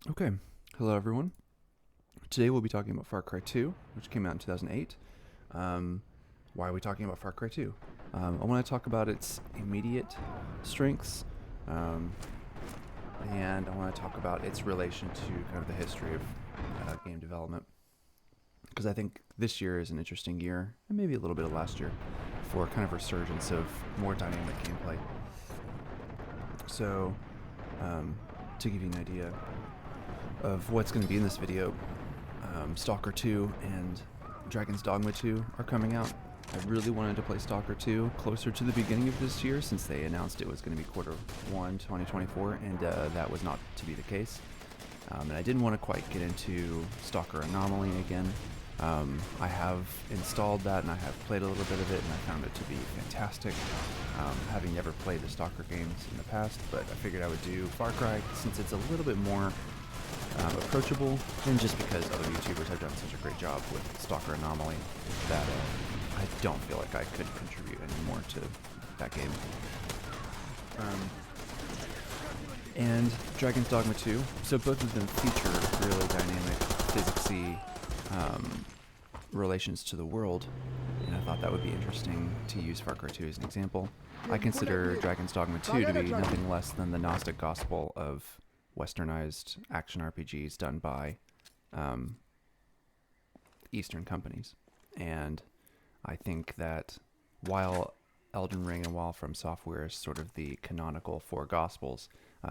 Okay, hello everyone. Today we'll be talking about Far Cry 2, which came out in 2008. Why are we talking about Far Cry 2? I want to talk about its immediate strengths, um, and I want to talk about its relation to kind of the history of game development. Because I think this year is an interesting year, and maybe a little bit of last year, for kind of resurgence of more dynamic gameplay. So, um, to give you an idea of what's going to be in this video, Stalker 2 and Dragon's Dogma 2 are coming out. I really wanted to play Stalker 2 closer to the beginning of this year since they announced it was going to be Q1 2024, and that was not to be the case. And I didn't want to quite get into Stalker Anomaly again. I have installed that and I have played a little bit of it, and I found it to be fantastic, having never played the Stalker games in the past, but I figured I would do Far Cry since it's a little bit more approachable, and just because other YouTubers have done such a great job with Stalker Anomaly that I don't feel like I could contribute anymore to that game. And Dragon's Dogma 2, so both of them feature really dynamic, physicsy relations to the world, and I thought that would be interesting to use Far Cry 2 as an example. I consider Dragon's Dogma 2 to be nothing less than the Gnostic gospel of westernized action RPGs done by Eastern companies. And I think that while Elden Ring and while From Software is sort of the canonical four gospels,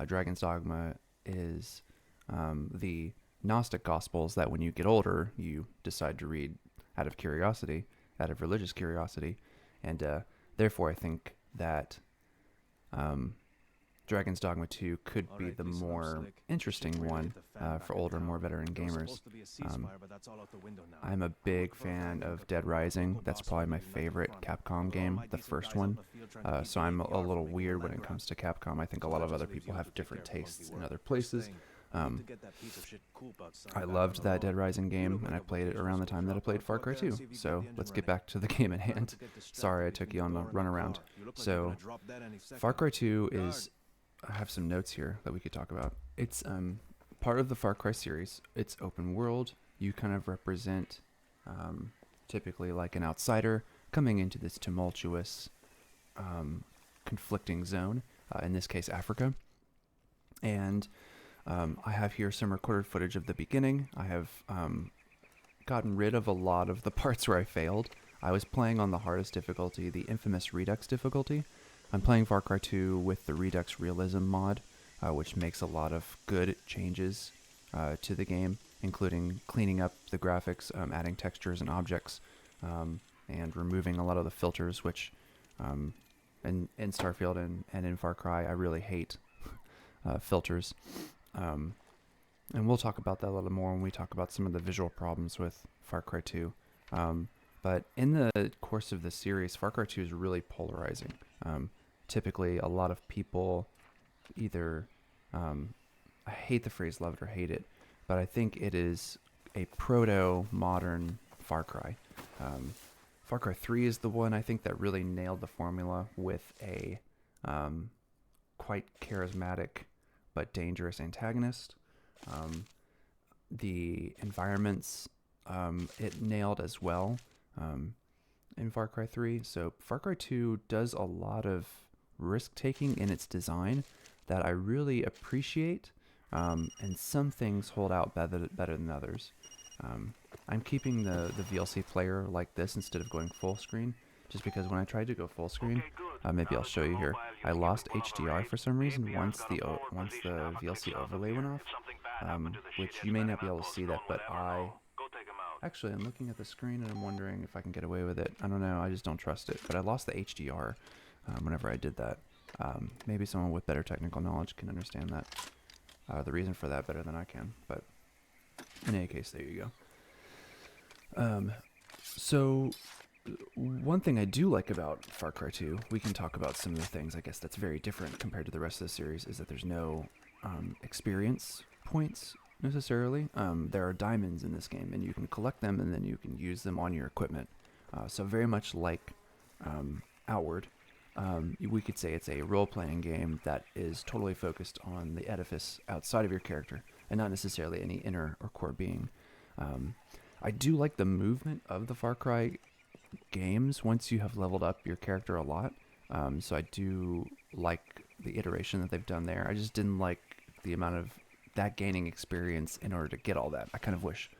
Dragon's Dogma is the Gnostic gospels that when you get older, you decide to read out of curiosity, out of religious curiosity. And therefore, I think that Dragon's Dogma 2 could be the more interesting one for older, more veteran gamers. I'm a big fan of Dead Rising. That's probably my favorite Capcom game, the first one. So I'm a little weird when it comes to Capcom. I think a lot of other people have different tastes in other places. I loved that Dead Rising game, and I played it around the time that I played Far Cry 2. So let's get back to the game at hand. Sorry I took you on the runaround. So Far Cry 2 is... I have some notes here that we could talk about. It's part of the Far Cry series. It's open world. You kind of represent typically like an outsider coming into this tumultuous, conflicting zone, in this case Africa. And I have here some recorded footage of the beginning. I have gotten rid of a lot of the parts where I failed. I was playing on the hardest difficulty, the infamous Redux difficulty. I'm playing Far Cry 2 with the Redux Realism mod, which makes a lot of good changes to the game, including cleaning up the graphics, adding textures and objects, and removing a lot of the filters, which in Starfield and in Far Cry I really hate filters. And we'll talk about that a little more when we talk about some of the visual problems with Far Cry 2. But in the course of the series, Far Cry 2 is really polarizing. Typically, a lot of people either, I hate the phrase love it or hate it, but I think it is a proto-modern Far Cry. Far Cry 3 is the one I think that really nailed the formula with a quite charismatic but dangerous antagonist. The environments it nailed as well in Far Cry 3. So Far Cry 2 does a lot of risk-taking in its design that I really appreciate, and some things hold out better than others. I'm keeping the VLC player like this instead of going full screen, just because when I tried to go full screen, maybe I'll show you here, I lost HDR for some reason once the VLC overlay went off, which you may not be able to see that, but Actually, I'm looking at the screen and I'm wondering if I can get away with it. I don't know, I just don't trust it. But I lost the HDR whenever I did that. Maybe someone with better technical knowledge can understand that. The reason for that better than I can. But in any case, there you go. So one thing I do like about Far Cry 2, we can talk about some of the things, I guess, that's very different compared to the rest of the series, is that there's no experience points necessarily. There are diamonds in this game, and you can collect them, and then you can use them on your equipment. So very much like Outward, we could say it's a role-playing game that is totally focused on the edifice outside of your character. and not necessarily any inner or core being. I do like the movement of the Far Cry games once you have leveled up your character a lot. So I do like the iteration that they've done there. I just didn't like the amount of that gaining experience in order to get all that. I kind of wish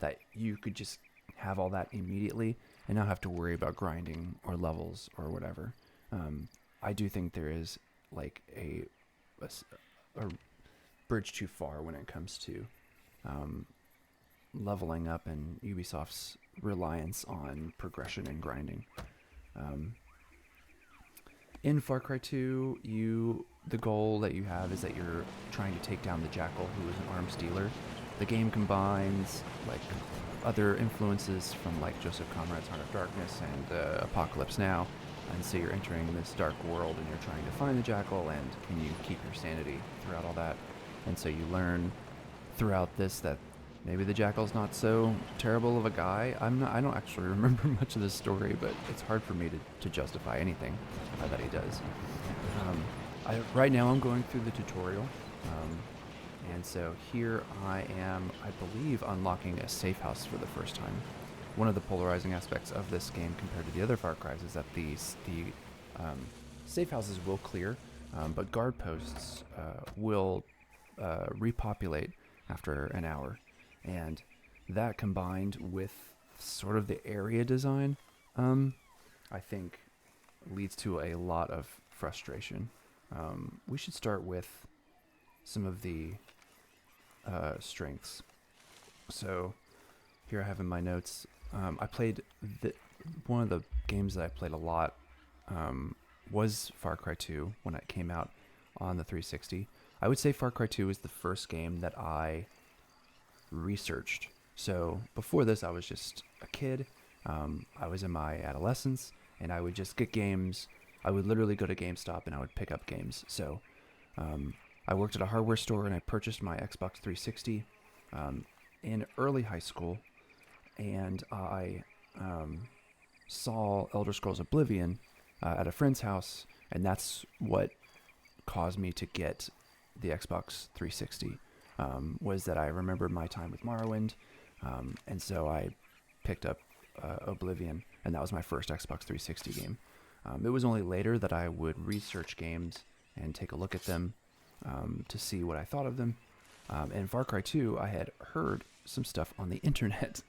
that you could just have all that immediately and not have to worry about grinding or levels or whatever. I do think there is like a bridge too far when it comes to leveling up and Ubisoft's reliance on progression and grinding. In Far Cry 2, the goal that you have is that you're trying to take down the Jackal, who is an arms dealer. The game combines like other influences from like Joseph Conrad's Heart of Darkness and Apocalypse Now, and so you're entering this dark world and you're trying to find the Jackal, and can you keep your sanity throughout all that? And so you learn throughout this that maybe the Jackal's not so terrible of a guy. I don't actually remember much of this story, but it's hard for me to justify anything that he does. Right now I'm going through the tutorial, and so here I am, I believe, unlocking a safe house for the first time. One of the polarizing aspects of this game compared to the other Far Cries is that the safe houses will clear, but guard posts will repopulate after an hour. And that combined with sort of the area design, I think leads to a lot of frustration. We should start with some of the strengths. So here I have in my notes, I played one of the games that I played a lot was Far Cry 2 when it came out on the 360. I would say Far Cry 2 is the first game that I researched. So before this, I was just a kid. I was in my adolescence, and I would just get games. I would literally go to GameStop and I would pick up games. So I worked at a hardware store and I purchased my Xbox 360 in early high school, and I saw Elder Scrolls Oblivion at a friend's house, and that's what caused me to get the Xbox 360. Was that I remembered my time with Morrowind, and so I picked up Oblivion, and that was my first Xbox 360 game. It was only later that I would research games and take a look at them to see what I thought of them. And Far Cry 2, I had heard some stuff on the internet,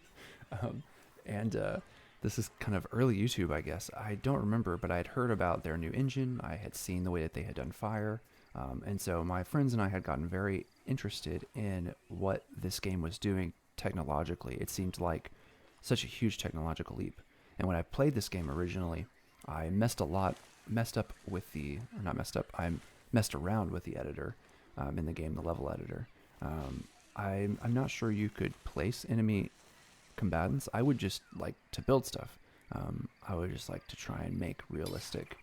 and this is kind of early YouTube, I guess. I don't remember, but I had heard about their new engine. I had seen the way that they had done fire. And so my friends and I had gotten very interested in what this game was doing technologically. It seemed like such a huge technological leap. And when I played this game originally, I messed around with the editor in the game, the level editor. I'm not sure you could place enemy combatants. I would just like to build stuff. I would just like to try and make realistic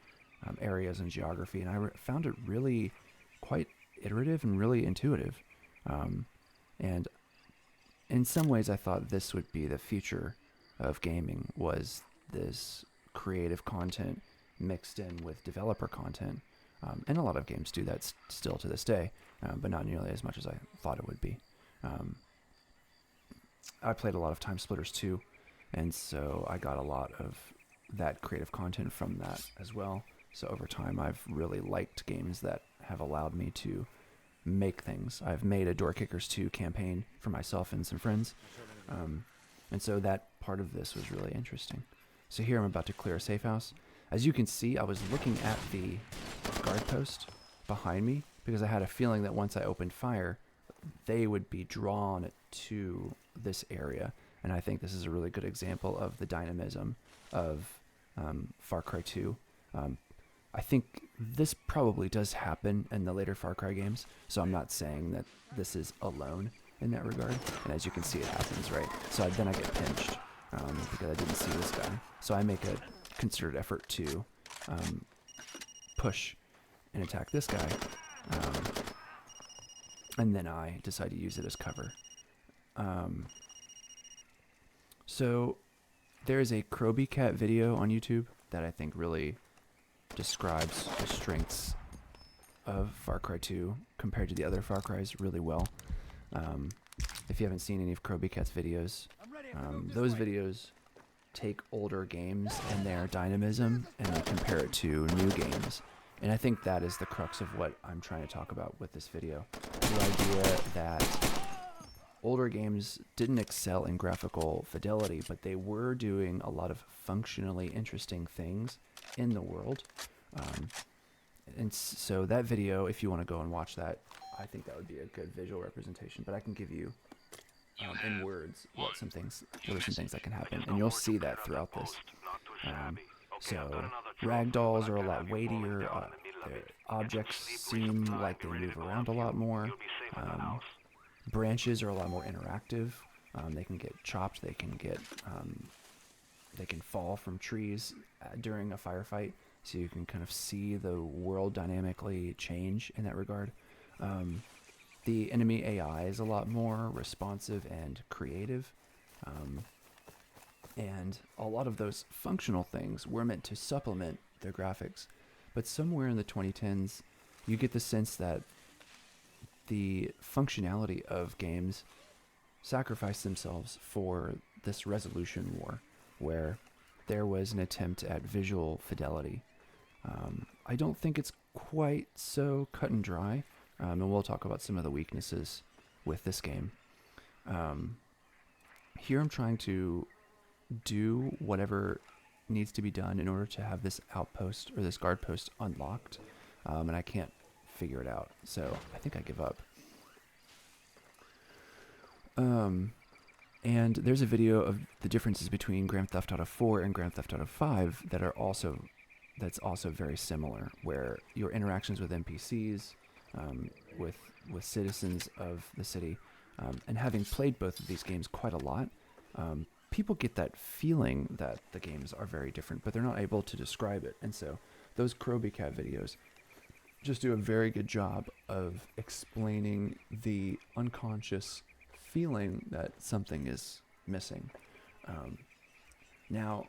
areas and geography, and I found it really quite iterative and really intuitive. And in some ways, I thought this would be the future of gaming, was this creative content mixed in with developer content. And a lot of games do that still to this day, but not nearly as much as I thought it would be. I played a lot of Time Splitters too, and so I got a lot of that creative content from that as well. So over time, I've really liked games that have allowed me to make things. I've made a Door Kickers 2 campaign for myself and some friends, and so that part of this was really interesting. So here I'm about to clear a safe house. As you can see, I was looking at the guard post behind me because I had a feeling that once I opened fire, they would be drawn to this area. And I think this is a really good example of the dynamism of Far Cry 2. I think this probably does happen in the later Far Cry games, so I'm not saying that this is alone in that regard. And as you can see, it happens, right? So then I get pinched because I didn't see this guy. So I make a concerted effort to push and attack this guy, and then I decide to use it as cover. So there is a Kroby Cat video on YouTube that I think really describes the strengths of Far Cry 2 compared to the other Far Cries really well. If you haven't seen any of Crowbcat's videos, those videos take older games and their dynamism and they compare it to new games. And I think that is the crux of what I'm trying to talk about with this video. The idea that older games didn't excel in graphical fidelity, but they were doing a lot of functionally interesting things in the world. And so that video, if you want to go and watch that, I think that would be a good visual representation. But I can give you in words what are some things that can happen, and you'll see that throughout this. So ragdolls are a lot weightier. Their objects seem like they move around a lot more. Branches are a lot more interactive. They can get chopped. They can fall from trees during a firefight, so you can kind of see the world dynamically change in that regard. The enemy AI is a lot more responsive and creative. And a lot of those functional things were meant to supplement their graphics. But somewhere in the 2010s, you get the sense that the functionality of games sacrificed themselves for this resolution war, where there was an attempt at visual fidelity. I don't think it's quite so cut and dry, and we'll talk about some of the weaknesses with this game. Here I'm trying to do whatever needs to be done in order to have this outpost or this guard post unlocked, and I can't figure it out, so I think I give up. And there's a video of the differences between Grand Theft Auto 4 and Grand Theft Auto 5 that's also very similar, where your interactions with NPCs, with citizens of the city, and having played both of these games quite a lot, people get that feeling that the games are very different, but they're not able to describe it. And so those Crowbcat videos just do a very good job of explaining the unconscious feeling that something is missing. Now,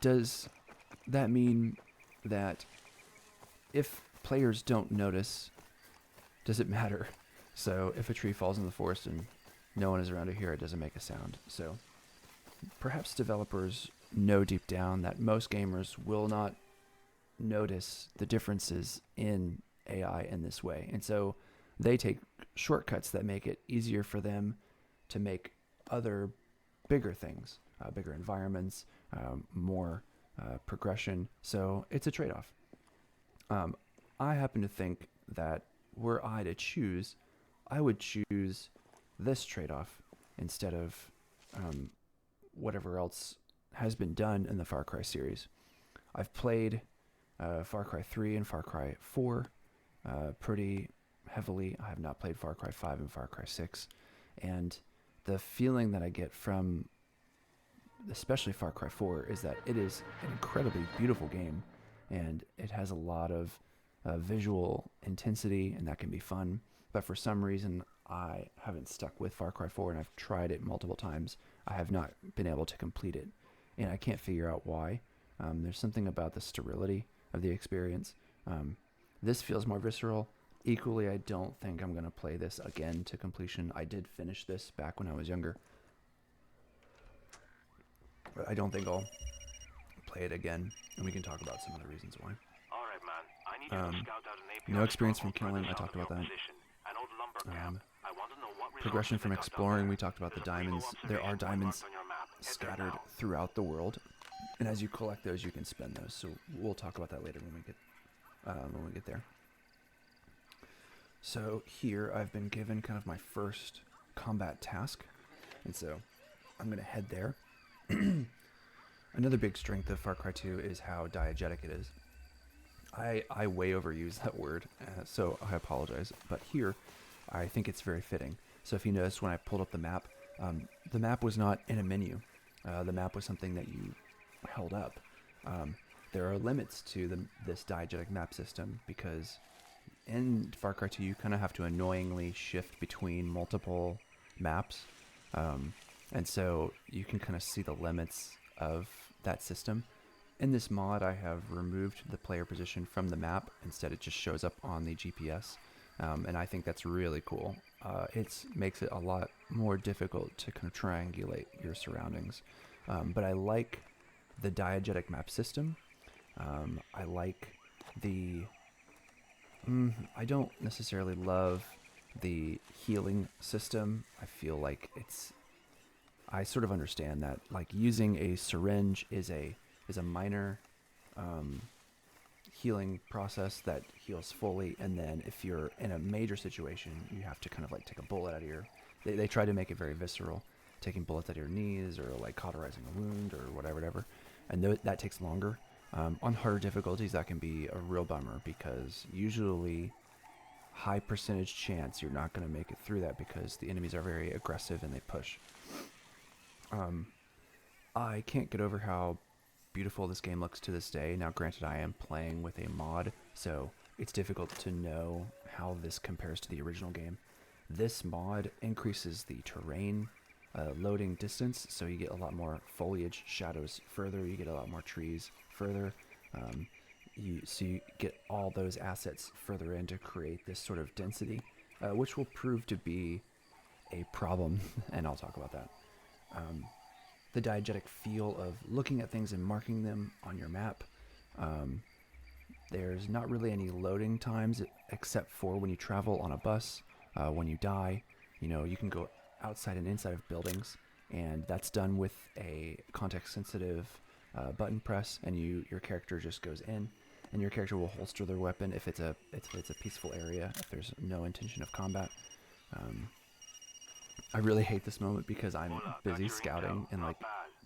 does that mean that if players don't notice, does it matter? So if a tree falls in the forest and no one is around to hear it, doesn't make a sound. So perhaps developers know deep down that most gamers will not notice the differences in AI in this way. And so they take shortcuts that make it easier for them to make other bigger things, bigger environments, more progression. So it's a trade-off. I happen to think that were I to choose, I would choose this trade-off instead of whatever else has been done in the Far Cry series. I've played Far Cry 3 and Far Cry 4 pretty heavily. I have not played Far Cry 5 and Far Cry 6. And the feeling that I get from especially Far Cry 4 is that it is an incredibly beautiful game, and it has a lot of visual intensity, and that can be fun. But for some reason, I haven't stuck with Far Cry 4, and I've tried it multiple times. I have not been able to complete it, and I can't figure out why. There's something about the sterility of the experience. This feels more visceral. Equally, I don't think I'm going to play this again to completion. I did finish this back when I was younger, but I don't think I'll play it again, and we can talk about some of the reasons why. No experience from killing, I talked about that. Progression from exploring, we talked about the diamonds. There are diamonds scattered throughout the world, and as you collect those, you can spend those. So we'll talk about that later when we get there. So here I've been given kind of my first combat task, and so I'm going to head there. Another big strength of Far Cry 2 is how diegetic it is. I way overuse that word, so I apologize. But here, I think it's very fitting. So if you notice, when I pulled up the map was not in a menu. The map was something that you held up. There are limits to this diegetic map system, because in Far Cry 2, you kind of have to annoyingly shift between multiple maps. And so you can kind of see the limits of that system. In this mod, I have removed the player position from the map. Instead, it just shows up on the GPS. And I think that's really cool. it makes it a lot more difficult to kind of triangulate your surroundings. But I like the diegetic map system. I like the. I don't necessarily love the healing system. I feel like it's. I sort of understand that like using a syringe is a minor um, healing process that heals fully, and then if you're in a major situation, you have to kind of like take a bullet out of your. They try to make it very visceral, taking bullets out of your knees or like cauterizing a wound or whatever, and that takes longer. On harder difficulties, that can be a real bummer because usually high percentage chance you're not going to make it through that because the enemies are very aggressive and they push. Um, I can't get over how beautiful this game looks to this day. Now, granted, I am playing with a mod, so it's difficult to know how this compares to the original game. This mod increases the terrain loading distance, so you get a lot more foliage, shadows further, you get a lot more trees further. Um, so you get all those assets further in to create this sort of density, which will prove to be a problem, and I'll talk about that. Um, the diegetic feel of looking at things and marking them on your map. Um, there's not really any loading times except for when you travel on a bus, when you die. You can go outside and inside of buildings, and that's done with a context-sensitive button press, and your character just goes in, and your character will holster their weapon if it's a peaceful area, if there's no intention of combat. Um, I really hate this moment because I'm busy scouting, and like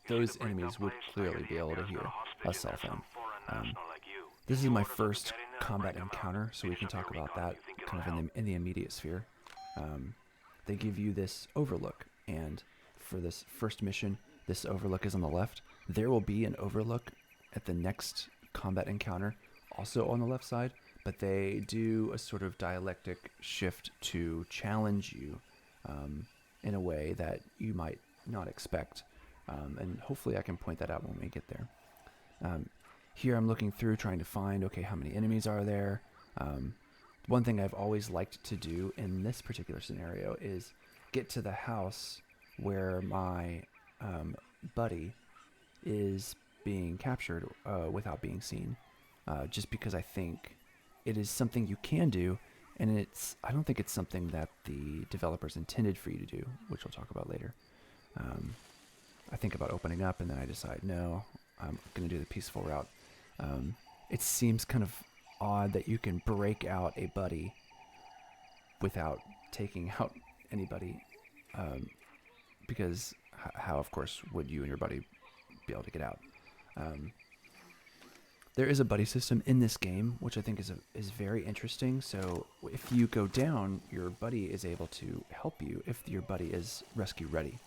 those enemies would clearly be able to hear a cell phone. Um, this is my first combat encounter, so we can talk about that kind of in the immediate sphere. Um, they give you this overlook, and for this first mission, this overlook is on the left. There will be an overlook at the next combat encounter, also on the left side, but they do a sort of dialectic shift to challenge you in a way that you might not expect. And hopefully I can point that out when we get there. Here I'm looking through trying to find, okay, how many enemies are there? One thing I've always liked to do in this particular scenario is get to the house where my buddy is being captured without being seen. Just because I think it is something you can do, and I don't think it's something that the developers intended for you to do, which we'll talk about later. I think about opening up, and then I decide, no, I'm going to do the peaceful route. It seems kind of odd that you can break out a buddy without taking out anybody, because how, of course, would you and your buddy be able to get out? There is a buddy system in this game, which I think is very interesting. So if you go down, your buddy is able to help you if your buddy is rescue ready.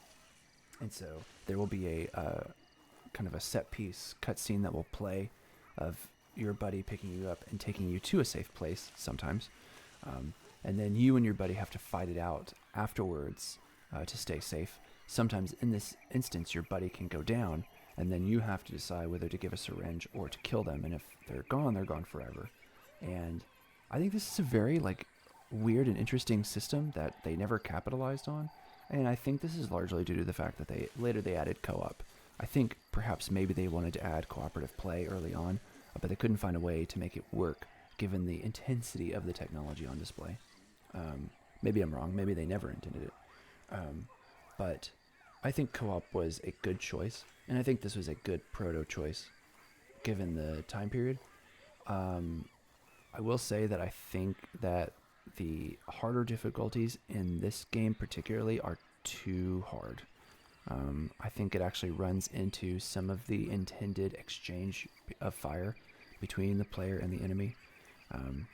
And so there will be a kind of a set piece cutscene that will play of your buddy picking you up and taking you to a safe place sometimes. And then you and your buddy have to fight it out afterwards to stay safe. Sometimes in this instance, your buddy can go down, and then you have to decide whether to give a syringe or to kill them. And if they're gone forever. And I think this is a very weird and interesting system that they never capitalized on. And I think this is largely due to the fact that they added co-op. I think perhaps maybe they wanted to add cooperative play early on, but they couldn't find a way to make it work given the intensity of the technology on display. Maybe I'm wrong. Maybe they never intended it. But I think co-op was a good choice, and I think this was a good proto choice given the time period. I will say that I think that the harder difficulties in this game particularly are too hard. I think it actually runs into some of the intended exchange of fire between the player and the enemy.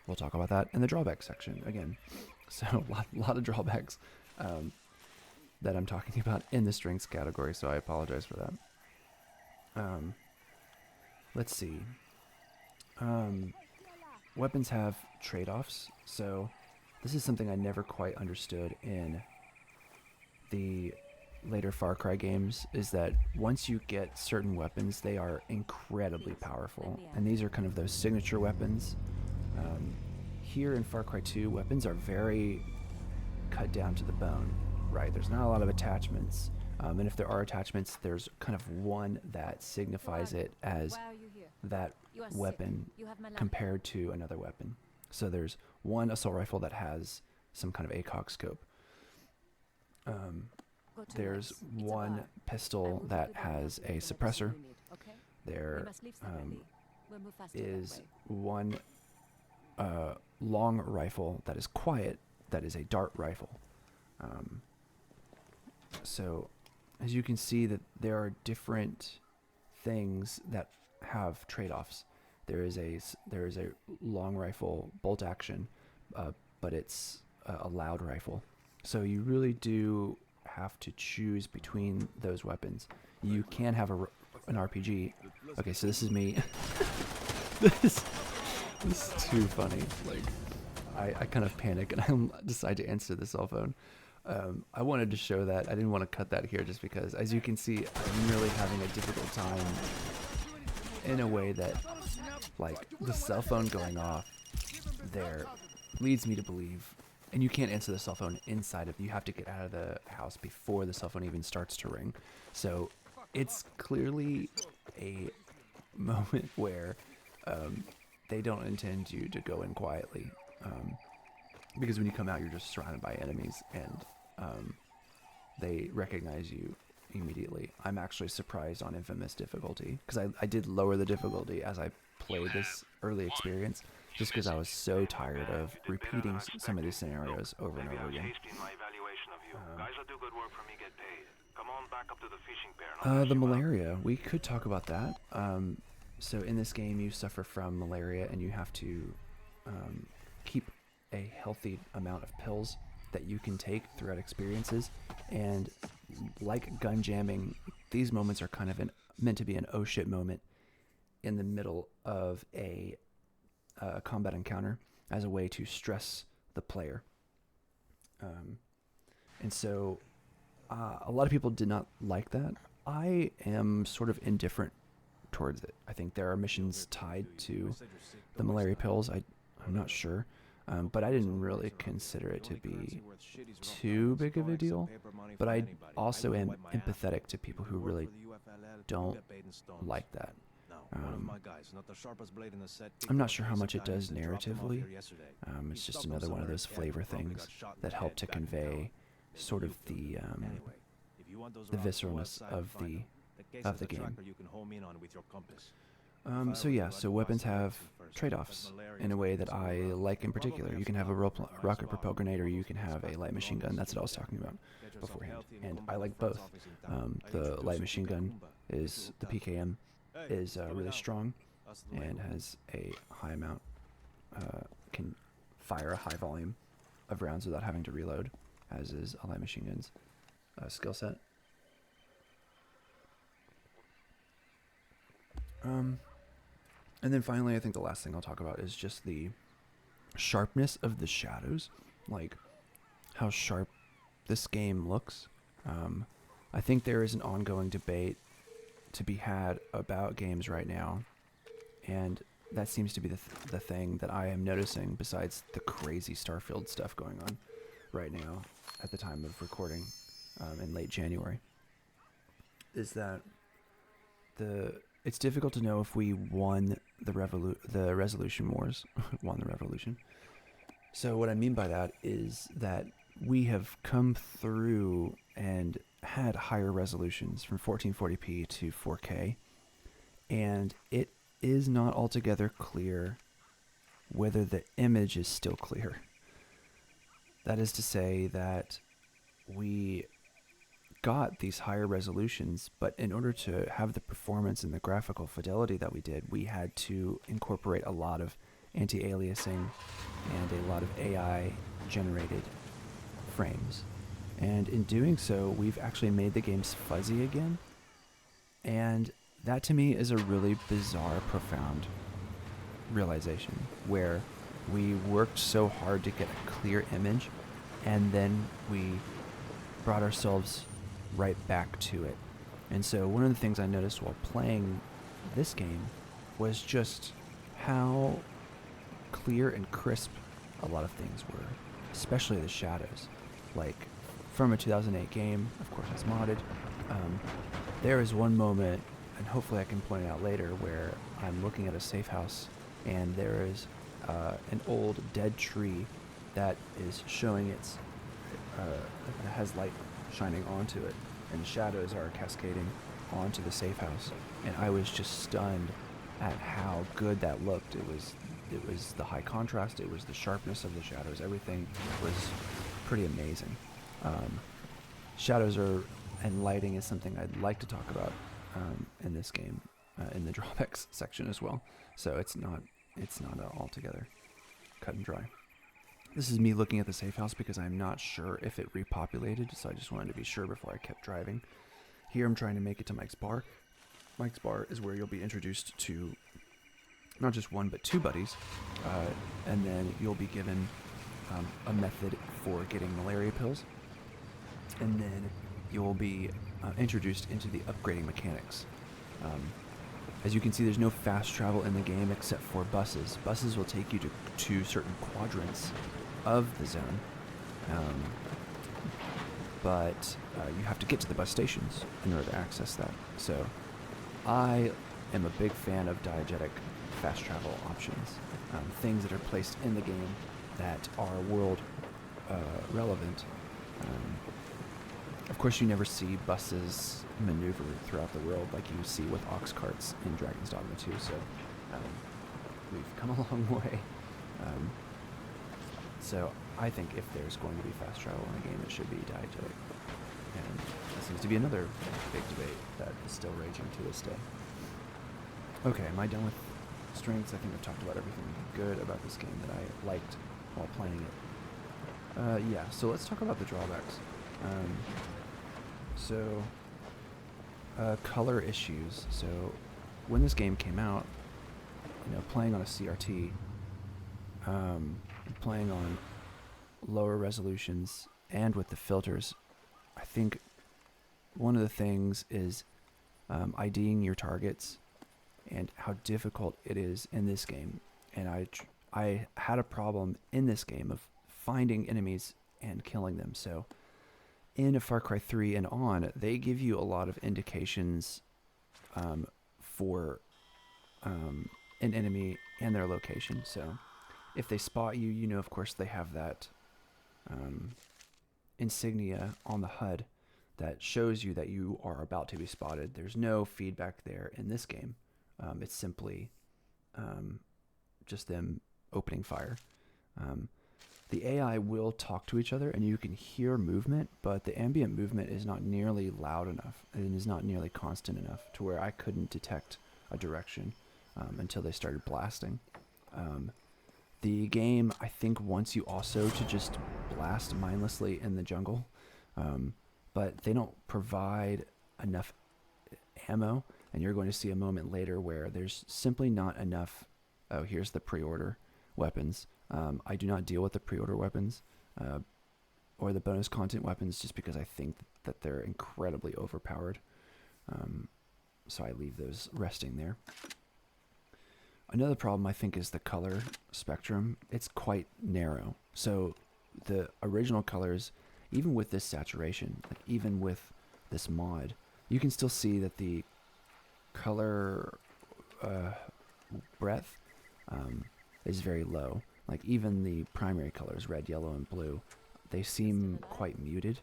We'll talk about that in the drawback section again. So a lot of drawbacks that I'm talking about in the strengths category, so I apologize for that. Let's see. Weapons have trade-offs, so this is something I never quite understood in the later Far Cry games, is that once you get certain weapons, they are incredibly powerful, and these are kind of those signature weapons. Here in Far Cry 2, weapons are very cut down to the bone, right? There's not a lot of attachments. And if there are attachments, there's kind of one that signifies it as that weapon compared to another weapon. So there's one assault rifle that has some kind of ACOG scope. There's one pistol that has a suppressor. There is one long rifle that is quiet, that is a dart rifle. So as you can see, that there are different things that have trade-offs. There is a long rifle bolt action, but it's a loud rifle. So you really do have to choose between those weapons. You can have an RPG. Okay, so this is me. this is too funny. Like, I kind of panic and I decide to answer the cell phone. I wanted to show that. I didn't want to cut that here just because, as you can see, I'm really having a difficult time in a way that, like, the cell phone going off there leads me to believe, and you can't answer the cell phone inside of, you have to get out of the house before the cell phone even starts to ring. So it's clearly a moment where they don't intend you to go in quietly. Because when you come out, you're just surrounded by enemies, and they recognize you immediately. I'm actually surprised on Infamous difficulty, because I did lower the difficulty as I played this early experience, just because I was so tired of repeating some of these scenarios over and over again. The malaria, we could talk about that. So in this game, you suffer from malaria, and you have to keep a healthy amount of pills that you can take throughout experiences. And like gun jamming, these moments are kind of meant to be an oh shit moment in the middle of a combat encounter as a way to stress the player. And so a lot of people did not like that. I am sort of indifferent towards it. I think there are missions tied to the malaria pills. I'm not sure. But I didn't really consider it to be too big of a deal. But I also am empathetic to people who really don't like that. I'm not sure how much it does narratively. It's just another one of those flavor things that help to convey sort of the visceralness of the game. So weapons have trade-offs in a way that I like in particular. You can have a rocket propelled grenade, or you can have a light machine gun. That's what I was talking about beforehand. And I like both. The light machine gun is, the PKM, is really strong and has a high amount, can fire a high volume of rounds without having to reload, as is a light machine gun's skill set. And then finally, I think the last thing I'll talk about is just the sharpness of the shadows, like how sharp this game looks. I think there is an ongoing debate to be had about games right now, and that seems to be the thing that I am noticing, besides the crazy Starfield stuff going on right now at the time of recording in late January, is that it's difficult to know if we won the resolution wars. Won the revolution. So what I mean by that is that we have come through and had higher resolutions from 1440p to 4K, and it is not altogether clear whether the image is still clear. That is to say that we got these higher resolutions, but in order to have the performance and the graphical fidelity that we did, we had to incorporate a lot of anti-aliasing and a lot of AI generated frames. And in doing so, we've actually made the games fuzzy again. And that to me is a really bizarre, profound realization, where we worked so hard to get a clear image, and then we brought ourselves right back to it. And so one of the things I noticed while playing this game was just how clear and crisp a lot of things were, especially the shadows. like from a 2008 game. Of course, it's modded. There is one moment, and hopefully I can point it out later, where I'm looking at a safe house, and there is an old dead tree that is showing it has light shining onto it, and the shadows are cascading onto the safe house. And I was just stunned at how good that looked. It was the high contrast, it was the sharpness of the shadows, everything was pretty amazing. Shadows and lighting is something I'd like to talk about in this game, in the drawbacks section as well. So it's not altogether cut and dry. This is me looking at the safe house because I'm not sure if it repopulated, so I just wanted to be sure before I kept driving. Here I'm trying to make it to Mike's Bar. Mike's Bar is where you'll be introduced to not just one but two buddies, and then you'll be given a method for getting malaria pills, and then you'll be introduced into the upgrading mechanics. As you can see, there's no fast travel in the game except for buses. Buses will take you to certain quadrants of the zone, but you have to get to the bus stations in order to access that. So I am a big fan of diegetic fast travel options, things that are placed in the game that are world relevant. Of course, you never see buses maneuver throughout the world like you see with ox carts in Dragon's Dogma 2, so we've come a long way. So I think if there's going to be fast travel in a game, it should be diegetic. And that seems to be another big debate that is still raging to this day. Okay, am I done with strengths? I think I've talked about everything good about this game that I liked while playing it. Yeah, so let's talk about the drawbacks. Color issues. So when this game came out, playing on a CRT, playing on lower resolutions and with the filters, I think one of the things is IDing your targets and how difficult it is in this game. And I had a problem in this game of finding enemies and killing them. So in Far Cry 3 and on, they give you a lot of indications for an enemy and their location. So if they spot you, of course, they have that insignia on the HUD that shows you that you are about to be spotted. There's no feedback there in this game. It's simply just them opening fire. The AI will talk to each other and you can hear movement, but the ambient movement is not nearly loud enough and is not nearly constant enough to where I couldn't detect a direction until they started blasting. The game, I think, wants you also to just blast mindlessly in the jungle, but they don't provide enough ammo, and you're going to see a moment later where there's simply not enough. Oh, here's the pre-order weapons. I do not deal with the pre-order weapons or the bonus content weapons just because I think that they're incredibly overpowered. So I leave those resting there. Another problem I think is the color spectrum. It's quite narrow. So the original colors, even with this saturation, like even with this mod, you can still see that the color breadth is very low. Like even the primary colors, red, yellow, and blue, they seem quite muted,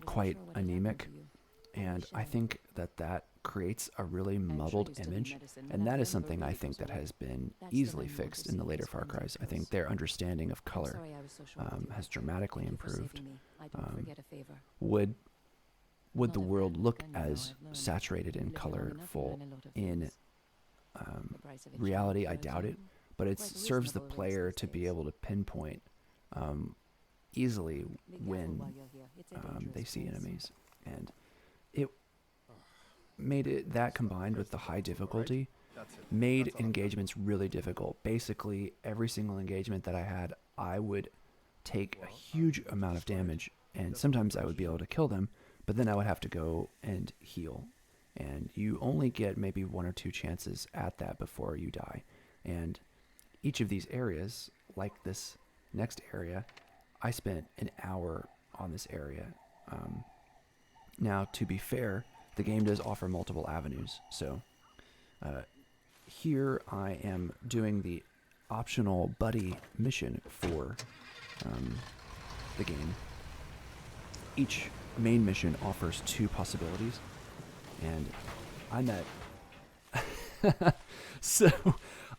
quite anemic. And I think that creates a really muddled image, and that is something I think that has been easily fixed in the later Far Cries. I think their understanding of color has dramatically improved. Would the world look as saturated and colorful in reality? I doubt it, but it serves the player to be able to pinpoint easily when they see enemies. And it made it, that combined with the high difficulty, made engagements really difficult. Basically, every single engagement that I had, I would take a huge amount of damage, and sometimes I would be able to kill them, but then I would have to go and heal. And you only get maybe 1 or 2 chances at that before you die. And each of these areas, like this next area, I spent an hour on this area. Now, to be fair, the game does offer multiple avenues. So here I am doing the optional buddy mission for the game. Each main mission offers 2 possibilities, and I'm at so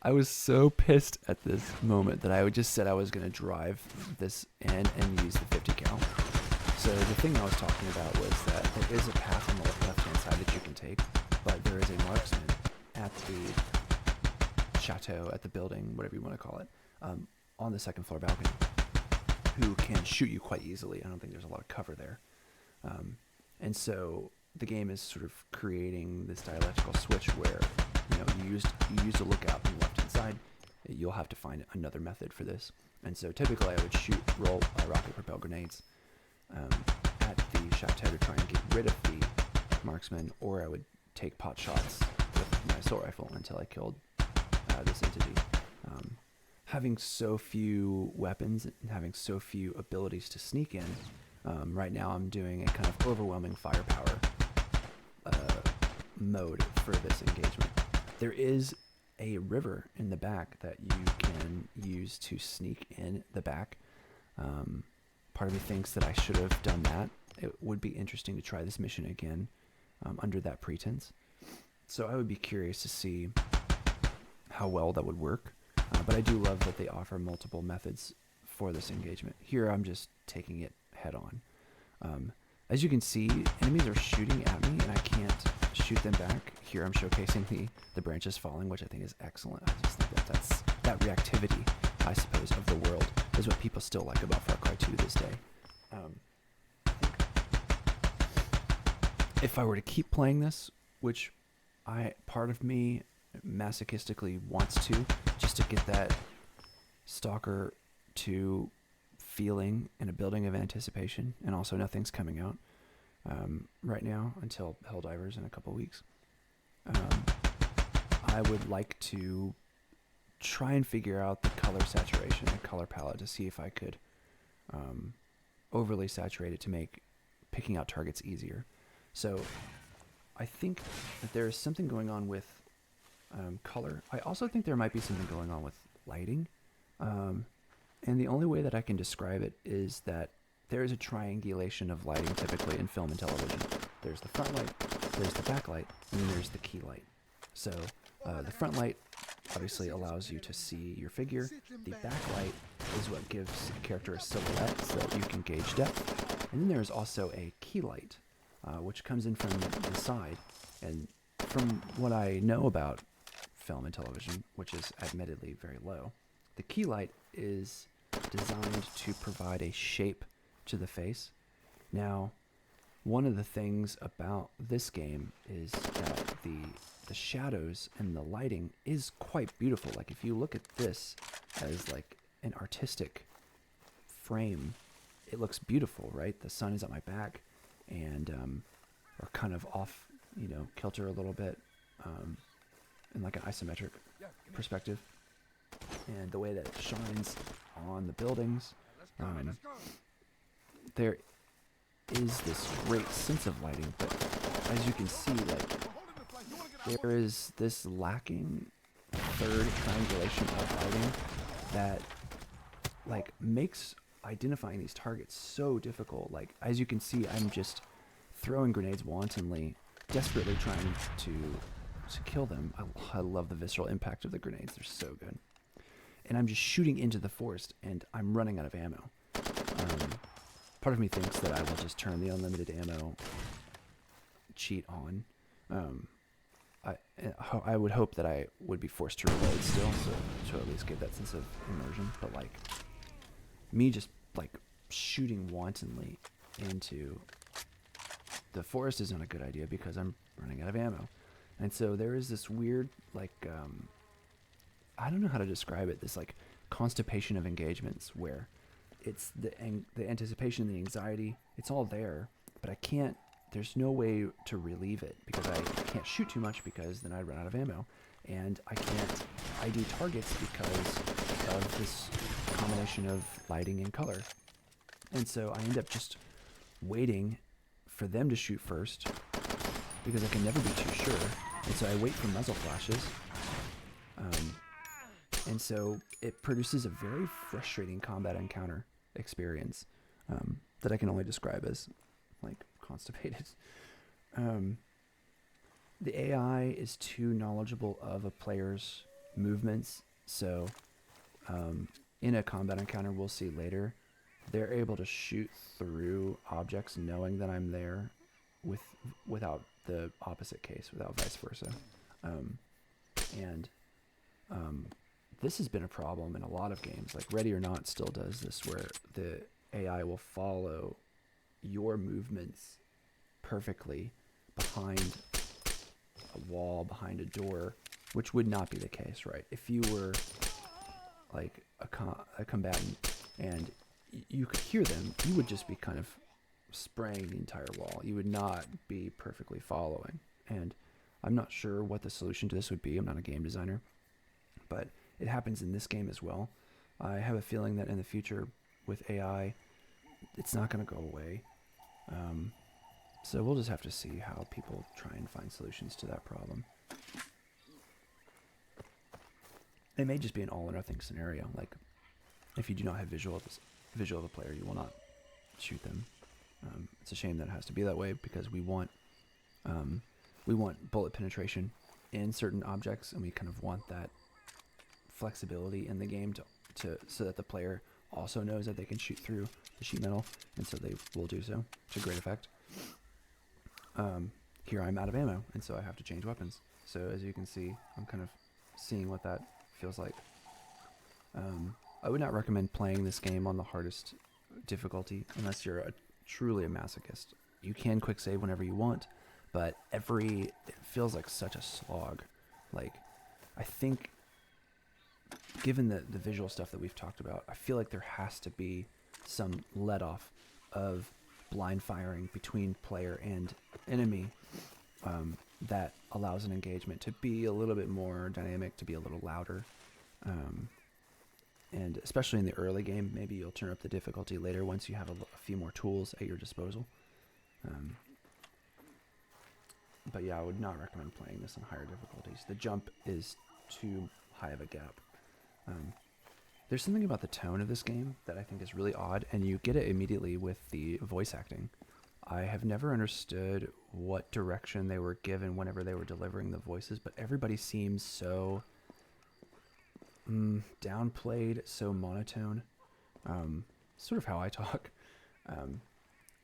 I was so pissed at this moment that I just said I was going to drive this in and use the 50 cal. So the thing I was talking about was that there is a path on the left-hand side that you can take, but there is a marksman at the chateau, at the building, whatever you want to call it, on the 2nd floor balcony, who can shoot you quite easily. I don't think there's a lot of cover there. And so the game is sort of creating this dialectical switch where, you use a lookout on the left-hand side. You'll have to find another method for this. And so typically I would roll rocket-propelled grenades at the chateau to try and get rid of the marksman, or I would take pot shots with my assault rifle until I killed this entity. Having so few weapons and having so few abilities to sneak in, right now I'm doing a kind of overwhelming firepower mode for this engagement. There is a river in the back that you can use to sneak in the back. Part of me thinks that I should have done that. It would be interesting to try this mission again under that pretense. So I would be curious to see how well that would work. But I do love that they offer multiple methods for this engagement. Here I'm just taking it head on. As you can see, enemies are shooting at me and I can't shoot them back. Here I'm showcasing the branches falling, which I think is excellent. I just think that reactivity, I suppose, of the world is what people still like about Far Cry 2 to this day. I think if I were to keep playing this, which part of me masochistically wants to, just to get that Stalker 2 feeling and a building of anticipation, and also nothing's coming out right now until Helldivers in a couple weeks. I would like to try and figure out the color saturation, the color palette, to see if I could overly saturate it to make picking out targets easier. So I think that there is something going on with color. I also think there might be something going on with lighting. And the only way that I can describe it is that there is a triangulation of lighting typically in film and television. There's the front light, there's the back light, and then there's the key light. So the front light obviously allows you to see your figure. The back light is what gives a character a silhouette so that you can gauge depth. And then there's also a key light, which comes in from the side. And from what I know about film and television, which is admittedly very low, the key light is designed to provide a shape to the face. Now, one of the things about this game is that the shadows and the lighting is quite beautiful. Like if you look at this as like an artistic frame, it looks beautiful, right? The sun is at my back and or kind of off, kilter a little bit in like an isometric perspective. And the way that it shines on the buildings, there is this great sense of lighting, but as you can see, like there is this lacking third triangulation of lighting that like makes identifying these targets so difficult. Like as you can see, I'm just throwing grenades wantonly, desperately trying to kill them. I love the visceral impact of the grenades. They're so good. And I'm just shooting into the forest, and I'm running out of ammo. Part of me thinks that I will just turn the unlimited ammo cheat on. I would hope that I would be forced to reload still, so to at least give that sense of immersion. But like me just like shooting wantonly into the forest isn't a good idea because I'm running out of ammo. And so there is this weird like I don't know how to describe it, this like constipation of engagements where it's the anticipation, the anxiety, it's all there, but there's no way to relieve it because I can't shoot too much because then I'd run out of ammo, and I can't ID targets because of this combination of lighting and color. And so I end up just waiting for them to shoot first because I can never be too sure. And so I wait for muzzle flashes. And so it produces a very frustrating combat encounter experience that I can only describe as like constipated. The AI is too knowledgeable of a player's movements, so in a combat encounter we'll see later, they're able to shoot through objects knowing that I'm there without the opposite case, without vice versa. This has been a problem in a lot of games. Like Ready or Not still does this, where the AI will follow your movements perfectly behind a wall, behind a door, which would not be the case, right? If you were like a combatant and you could hear them, you would just be kind of spraying the entire wall. You would not be perfectly following. And I'm not sure what the solution to this would be. I'm not a game designer, but it happens in this game as well. I have a feeling that in the future with AI, it's not going to go away. So we'll just have to see how people try and find solutions to that problem. It may just be an all or nothing scenario. Like if you do not have visual of a player, you will not shoot them. It's a shame that it has to be that way because we want bullet penetration in certain objects, and we kind of want that flexibility in the game to so that the player also knows that they can shoot through the sheet metal, and so they will do so to great effect. Here I'm out of ammo, and so I have to change weapons. So as you can see, I'm kind of seeing what that feels like. I would not recommend playing this game on the hardest difficulty unless you're truly a masochist. You can quick save whenever you want, but it feels like such a slog. Like, I think, given the visual stuff that we've talked about, I feel like there has to be some let off of blind firing between player and enemy that allows an engagement to be a little bit more dynamic, to be a little louder. And especially in the early game, maybe you'll turn up the difficulty later once you have a few more tools at your disposal. But yeah, I would not recommend playing this on higher difficulties. The jump is too high of a gap. There's something about the tone of this game that I think is really odd, and you get it immediately with the voice acting. I have never understood what direction they were given whenever they were delivering the voices, but everybody seems so downplayed, so monotone. Sort of how I talk.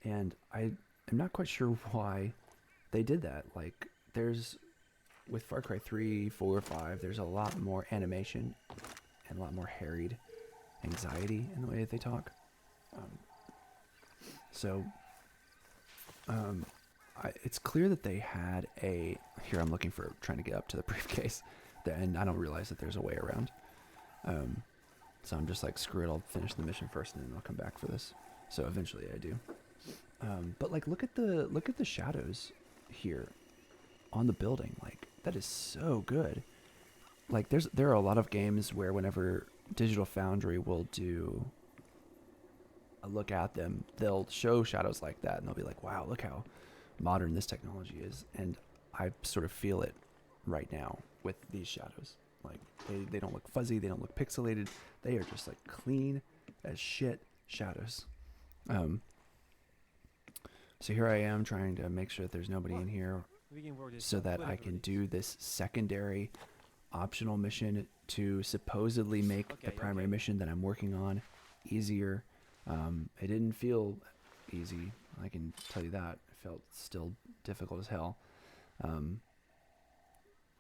And I am not quite sure why they did that. Like, with Far Cry 3, 4, 5, there's a lot more animation and a lot more harried anxiety in the way that they talk. It's clear that they had here I'm trying to get up to the briefcase, and I don't realize that there's a way around. So I'm just like, screw it, I'll finish the mission first and then I'll come back for this. So eventually I do. But like, look at the shadows here on the building. Like, that is so good. Like, there are a lot of games where whenever Digital Foundry will do a look at them, they'll show shadows like that and they'll be like, wow, look how modern this technology is. And I sort of feel it right now with these shadows. Like, they don't look fuzzy, they don't look pixelated, they are just like clean as shit shadows. So here I am trying to make sure that there's nobody in here so that I can do this secondary optional mission to supposedly make the primary mission that I'm working on easier. It didn't feel easy, I can tell you that. It felt still difficult as hell.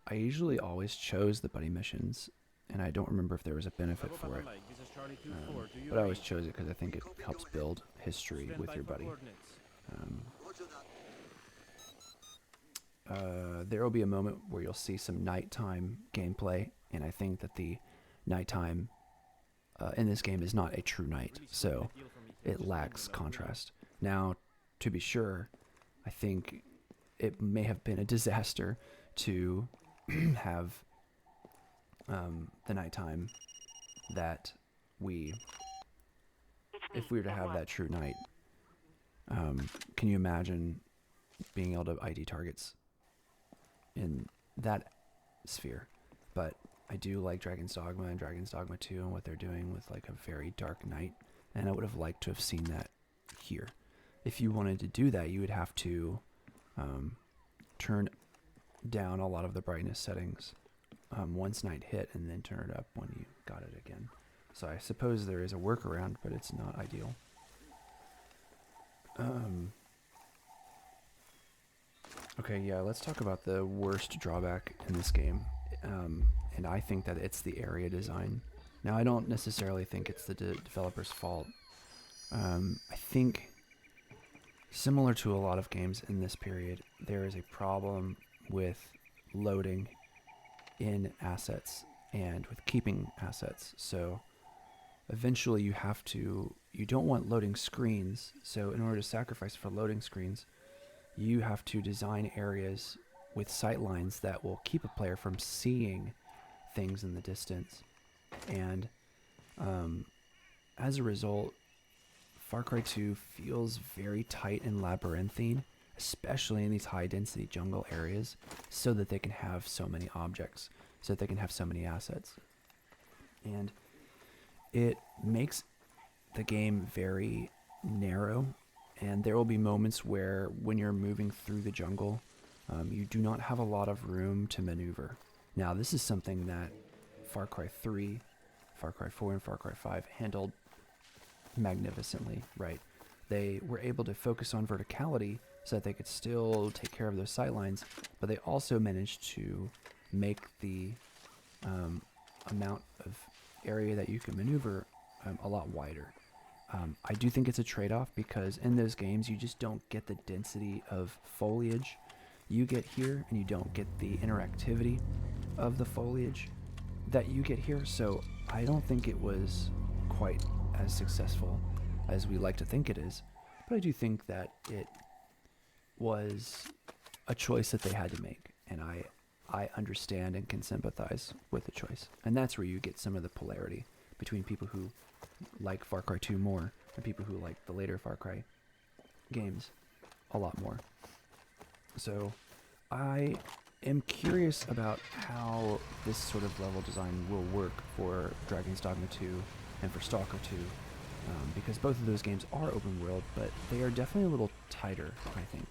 I usually always chose the buddy missions, and I don't remember if there was a benefit for it. But I always chose it because I think it helps build history with your buddy. There will be a moment where you'll see some nighttime gameplay, and I think that the nighttime in this game is not a true night, so it lacks contrast. Now, to be sure, I think it may have been a disaster to have the nighttime that we if we were to have that true night, can you imagine being able to ID targets in that sphere? But I do like Dragon's Dogma and Dragon's Dogma 2 and what they're doing with like a very dark night, and I would have liked to have seen that here. If you wanted to do that, you would have to turn down a lot of the brightness settings once night hit, and then turn it up when you got it again. So I suppose there is a workaround, but it's not ideal. Okay, yeah, let's talk about the worst drawback in this game. And I think that it's the area design. Now, I don't necessarily think it's the developer's fault. I think, similar to a lot of games in this period, there is a problem with loading in assets and with keeping assets. So eventually you don't want loading screens. So in order to sacrifice for loading screens, you have to design areas with sight lines that will keep a player from seeing things in the distance. And as a result, Far Cry 2 feels very tight and labyrinthine, especially in these high density jungle areas, so that they can have so many objects, so that they can have so many assets. And it makes the game very narrow, and there will be moments where when you're moving through the jungle, you do not have a lot of room to maneuver. Now, this is something that Far Cry 3, Far Cry 4, and Far Cry 5 handled magnificently, right? They were able to focus on verticality so that they could still take care of those sightlines, but they also managed to make the amount of area that you can maneuver a lot wider. I do think it's a trade-off, because in those games you just don't get the density of foliage you get here, and you don't get the interactivity of the foliage that you get here. So I don't think it was quite as successful as we like to think it is, but I do think that it was a choice that they had to make, and I understand and can sympathize with the choice. And that's where you get some of the polarity between people who like Far Cry 2 more and people who like the later Far Cry games a lot more. So I am curious about how this sort of level design will work for Dragon's Dogma 2 and for Stalker 2, because both of those games are open world, but they are definitely a little tighter, I think.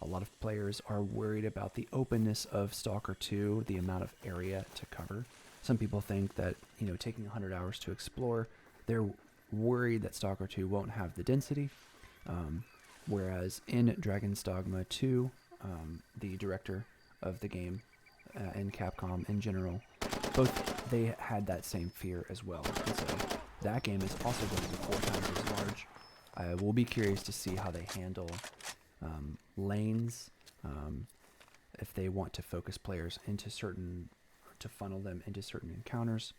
A lot of players are worried about the openness of Stalker 2, the amount of area to cover. Some people think that, taking 100 hours to explore, they're worried that Stalker 2 won't have the density. Whereas in Dragon's Dogma 2, the director of the game and Capcom in general, both they had that same fear as well. And so that game is also going to be 4 times as large. I will be curious to see how they handle lanes, if they want to focus players into to funnel them into certain encounters,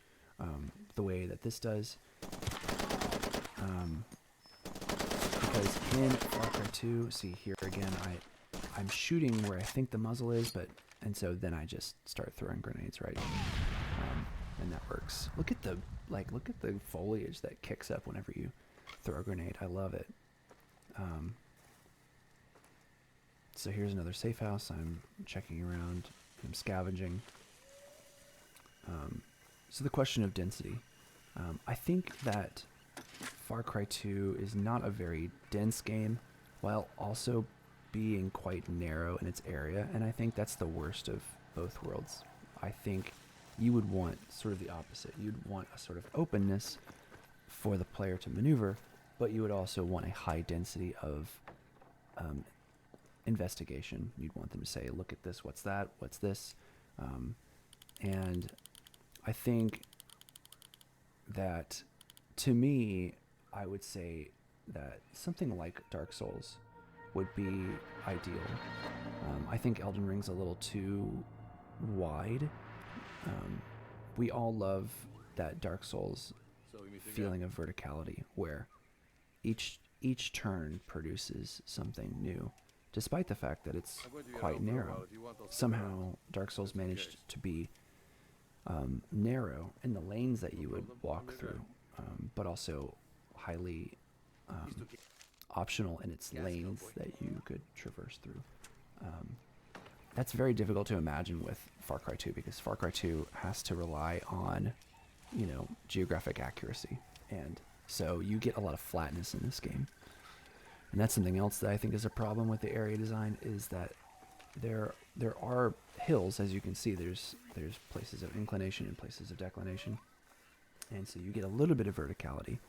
the way that this does. Because in Far Cry 2, see here again, I'm shooting where I think the muzzle is, and so then I just start throwing grenades, right? And that works. Look at the foliage that kicks up whenever you throw a grenade. I love it. So here's another safe house. I'm checking around. I'm scavenging. So the question of density. I think that Far Cry 2 is not a very dense game, while also being quite narrow in its area, and I think that's the worst of both worlds. I think you would want sort of the opposite. You'd want a sort of openness for the player to maneuver, but you would also want a high density of investigation. You'd want them to say, look at this, what's that, what's this? And I think that, to me, I would say that something like Dark Souls would be ideal. I think Elden Ring's a little too wide. We all love that Dark Souls feeling of verticality, where each turn produces something new, despite the fact that it's quite narrow. Somehow Dark Souls managed to be narrow in the lanes that you would walk through, but also highly optional in its lanes that you could traverse through. That's very difficult to imagine with Far Cry 2 because Far Cry 2 has to rely on, you know, geographic accuracy. And so you get a lot of flatness in this game. And that's something else that I think is a problem with the area design is that there are hills, as you can see. There's places of inclination and places of declination. And so you get a little bit of verticality,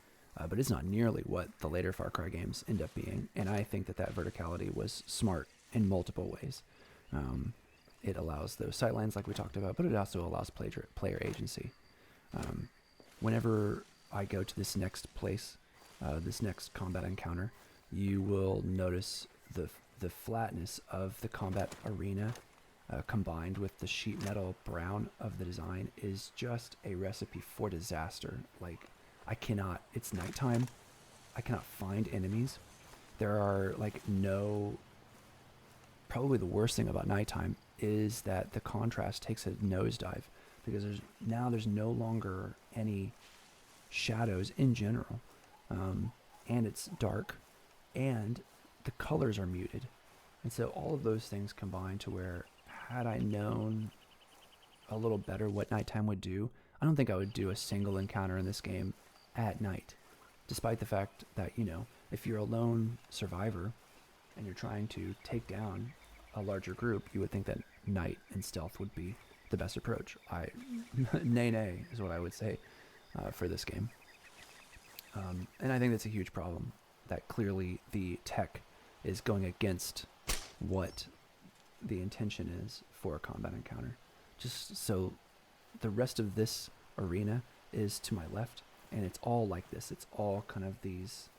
but it's not nearly what the later Far Cry games end up being. And I think that verticality was smart in multiple ways. It allows those sightlines like we talked about, but it also allows player agency. Whenever I go to this next place, this next combat encounter, you will notice the flatness of the combat arena combined with the sheet metal brown of the design is just a recipe for disaster. Like, it's nighttime. I cannot find enemies. There are probably the worst thing about nighttime is that the contrast takes a nosedive because there's no longer any shadows in general. And it's dark and the colors are muted. And so all of those things combine to where had I known a little better what nighttime would do, I don't think I would do a single encounter in this game at night. Despite the fact that, you know, if you're a lone survivor and you're trying to take down a larger group, you would think that night and stealth would be the best approach. Nay is what I would say for this game. And I think that's a huge problem, that clearly the tech is going against what the intention is for a combat encounter. Just so the rest of this arena is to my left, and it's all like this. It's all kind of these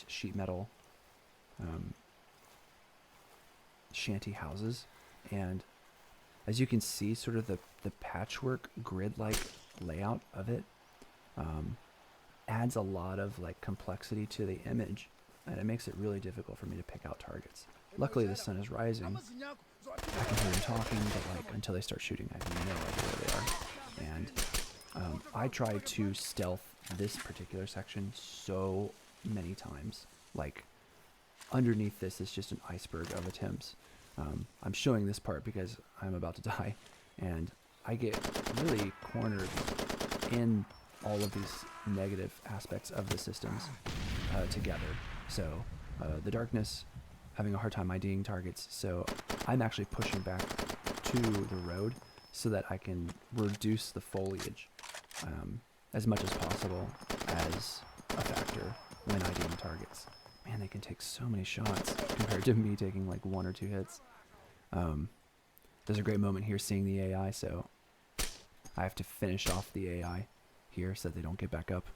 sheet metal shanty houses, and as you can see, sort of the patchwork grid-like layout of it adds a lot of like complexity to the image, and it makes it really difficult for me to pick out targets. Luckily, the sun is rising. I can hear them talking, but like until they start shooting, I have no idea where they are. And I tried to stealth this particular section so many times. Like underneath this is just an iceberg of attempts. I'm showing this part because I'm about to die, and I get really cornered in all of these negative aspects of the systems together. So the darkness, having a hard time IDing targets, so I'm actually pushing back to the road so that I can reduce the foliage as much as possible as a factor when IDing targets. Man, they can take so many shots compared to me taking like 1 or 2 hits. There's a great moment here seeing the AI, so I have to finish off the AI here so that they don't get back up.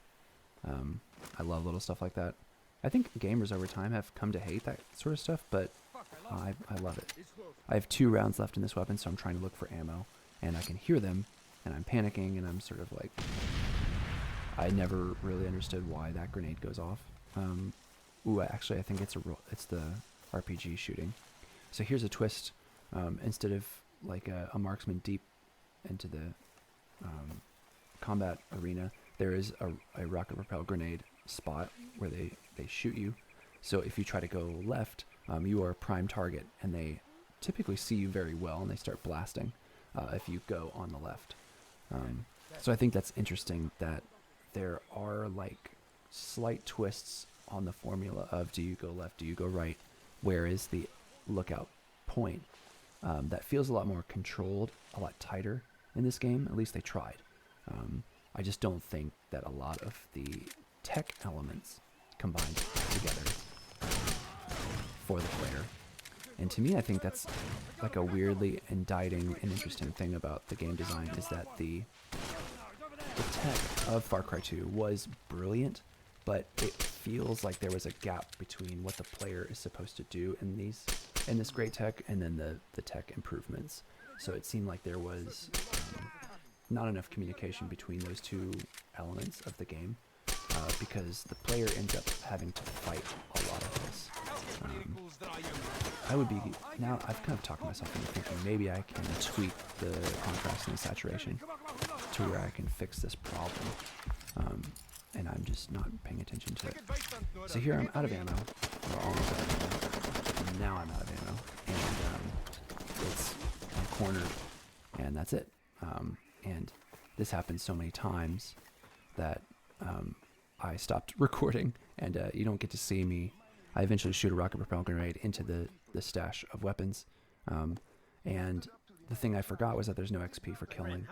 I love little stuff like that. I think gamers over time have come to hate that sort of stuff, but I love it. I have 2 rounds left in this weapon, so I'm trying to look for ammo, and I can hear them, and I'm panicking, and I'm sort of like, I never really understood why that grenade goes off. Actually, I think it's the RPG shooting. So here's a twist. Instead of like a marksman deep into the combat arena, there is a rocket propelled grenade spot where they shoot you. So if you try to go left, you are a prime target, and they typically see you very well, and they start blasting if you go on the left. So I think that's interesting that there are like slight twists on the formula of do you go left, do you go right, where is the lookout point. That feels a lot more controlled, a lot tighter in this game. At least they tried. I just don't think that a lot of the tech elements combined together for the player. And to me, I think that's like a weirdly indicting and interesting thing about the game design is that the tech of Far Cry 2 was brilliant, but it feels like there was a gap between what the player is supposed to do in this great tech and then the tech improvements. So it seemed like there was not enough communication between those 2 elements of the game because the player ends up having to fight a lot of this. Now I've kind of talked myself into thinking maybe I can tweak the contrast and the saturation to where I can fix this problem. and I'm just not paying attention to it. So here I'm out of ammo, or almost out of ammo, and now I'm out of ammo, and I'm cornered, and that's it. And this happens so many times that I stopped recording, and you don't get to see me. I eventually shoot a rocket propelled grenade into the stash of weapons, and the thing I forgot was that there's no XP for killing.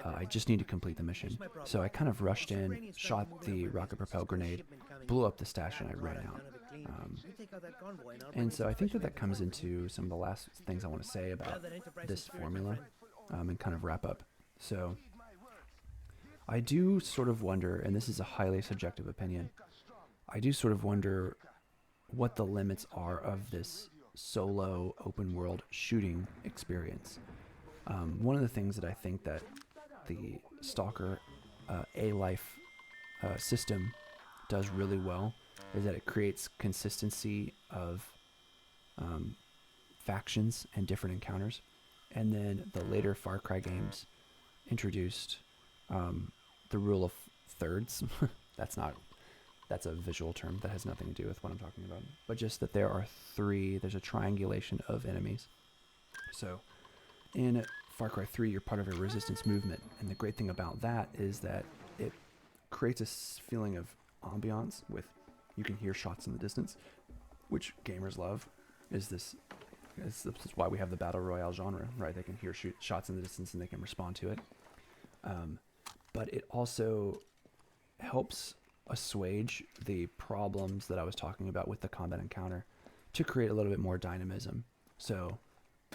I just need to complete the mission. So I kind of rushed in, shot the rocket propelled grenade, blew up the stash, and I ran out. And so I think that comes into some of the last things I want to say about this formula, and kind of wrap up. So I do sort of wonder, and this is a highly subjective opinion, I do sort of wonder what the limits are of this solo open world shooting experience. One of the things that I think that the Stalker A-Life system does really well is that it creates consistency of factions and different encounters. And then the later Far Cry games introduced the rule of thirds. That's a visual term that has nothing to do with what I'm talking about. But just that there's a triangulation of enemies. So in Far Cry 3, you're part of a resistance movement. And the great thing about that is that it creates a feeling of ambiance with, you can hear shots in the distance, which gamers love. This is why we have the battle royale genre, right? They can hear shots in the distance and they can respond to it. But it also helps assuage the problems that I was talking about with the combat encounter to create a little bit more dynamism. So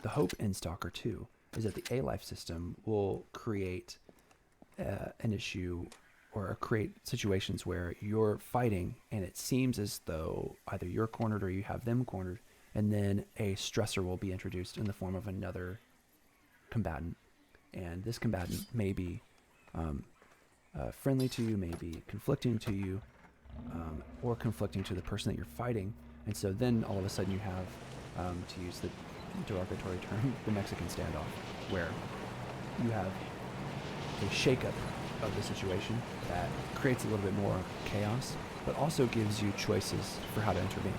the hope in Stalker 2 is that the A-Life system will create an issue or create situations where you're fighting and it seems as though either you're cornered or you have them cornered, and then a stressor will be introduced in the form of another combatant. And this combatant may be friendly to you, may be conflicting to you, or conflicting to the person that you're fighting. And so then all of a sudden you have, to use the derogatory term, the Mexican standoff, where you have a shakeup of the situation that creates a little bit more chaos, but also gives you choices for how to intervene.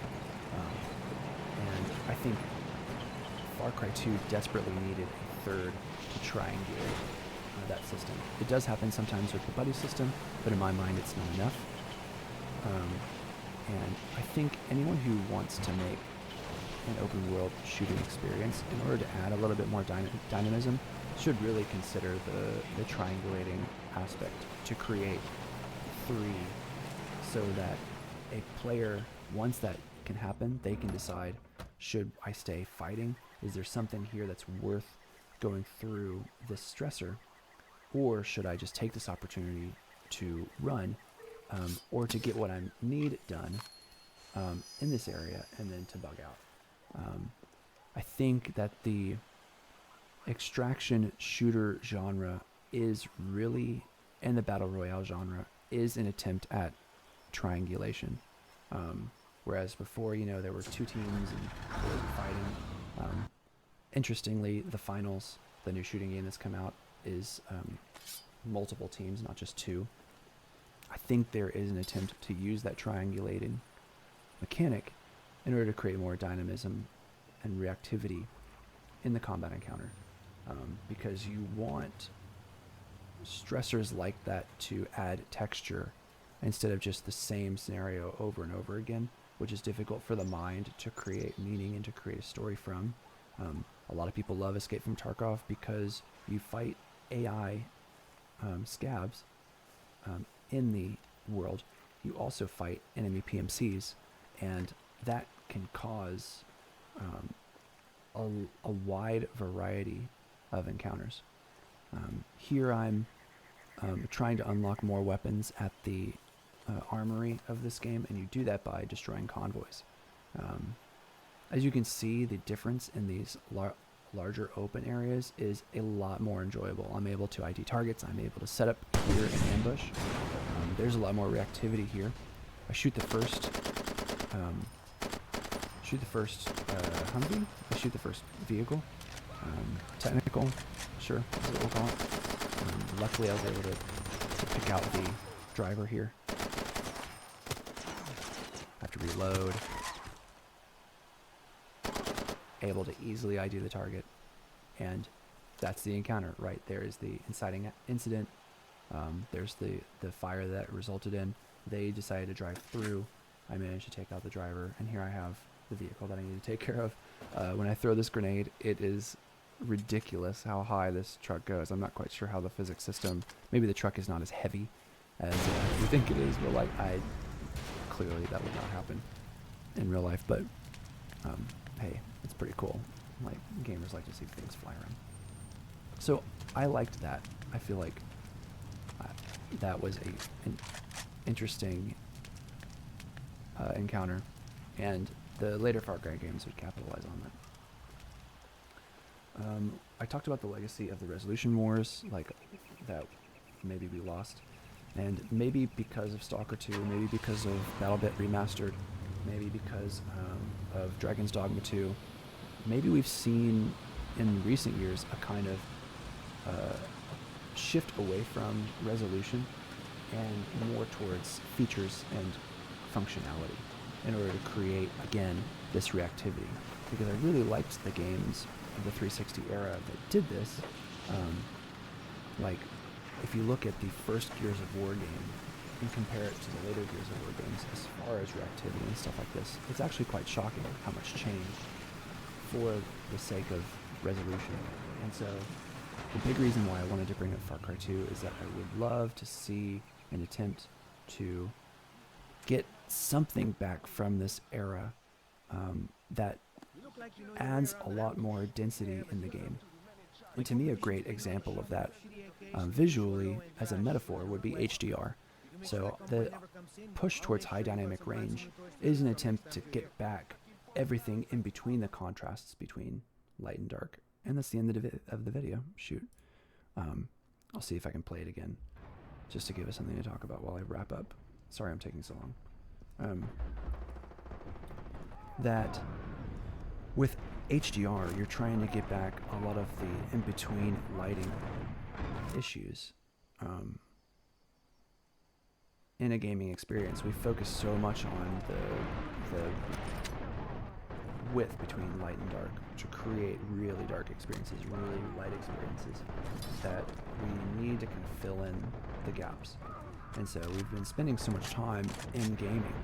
And I think Far Cry 2 desperately needed a third to triangulate that system. It does happen sometimes with the buddy system, but in my mind it's not enough. And I think anyone who wants to make an open world shooting experience, in order to add a little bit more dynamism, should really consider the triangulating aspect to create three, so that a player, once that can happen, they can decide, should I stay fighting? Is there something here that's worth going through this stressor? Or should I just take this opportunity to run, or to get what I need done in this area and then to bug out? I think that the extraction shooter genre is really, and the battle royale genre is an attempt at triangulation. Whereas before, there were two teams and they were fighting. Interestingly, the finals, the new shooting game that's come out, is multiple teams, not just two. I think there is an attempt to use that triangulating mechanic in order to create more dynamism and reactivity in the combat encounter, because you want stressors like that to add texture instead of just the same scenario over and over again, which is difficult for the mind to create meaning and to create a story from. A lot of people love Escape from Tarkov because you fight AI scabs in the world. You also fight enemy PMCs, and that can cause a wide variety of encounters. Here I'm trying to unlock more weapons at the armory of this game, and you do that by destroying convoys. As you can see, the difference in these larger open areas is a lot more enjoyable. I'm able to ID targets. I'm able to set up here an ambush. There's a lot more reactivity here. I shoot the first Humvee. I shoot the first vehicle. Technical, sure, that's what we'll call it. Luckily, I was able to pick out the driver here. reload, able to easily ID the target, and that's the encounter. Right there is the inciting incident. There's the fire that resulted in. They decided to drive through. I managed to take out the driver, and here I have the vehicle that I need to take care of. When I throw this grenade, it is ridiculous how high this truck goes. I'm not quite sure how the physics system, maybe the truck is not as heavy as you think it is, but like clearly that would not happen in real life, but hey, it's pretty cool. Like, gamers like to see things fly around. So I liked that. I feel like that was an interesting encounter, and the later Far Cry games would capitalize on that. I talked about the legacy of the resolution wars, like that maybe we lost, and maybe because of Stalker 2, maybe because of BattleBit Remastered, maybe because of Dragon's Dogma 2, maybe we've seen in recent years a kind of shift away from resolution and more towards features and functionality in order to create, again, this reactivity. Because I really liked the games of the 360 era that did this. Like, if you look at the first Gears of War game and compare it to the later Gears of War games as far as reactivity and stuff like this, it's actually quite shocking how much changed for the sake of resolution. And so the big reason why I wanted to bring up Far Cry 2 is that I would love to see an attempt to get something back from this era that adds a lot more density in the game. And to me, a great example of that visually as a metaphor would be HDR. So the push towards high dynamic range is an attempt to get back everything in between the contrasts between light and dark. And that's the end of the video. Shoot. I'll see if I can play it again, just to give us something to talk about while I wrap up. Sorry I'm taking so long. That with HDR, you're trying to get back a lot of the in-between lighting issues. In a gaming experience, we focus so much on the width between light and dark to create really dark experiences, really light experiences, that we need to kind of fill in the gaps. And so we've been spending so much time in gaming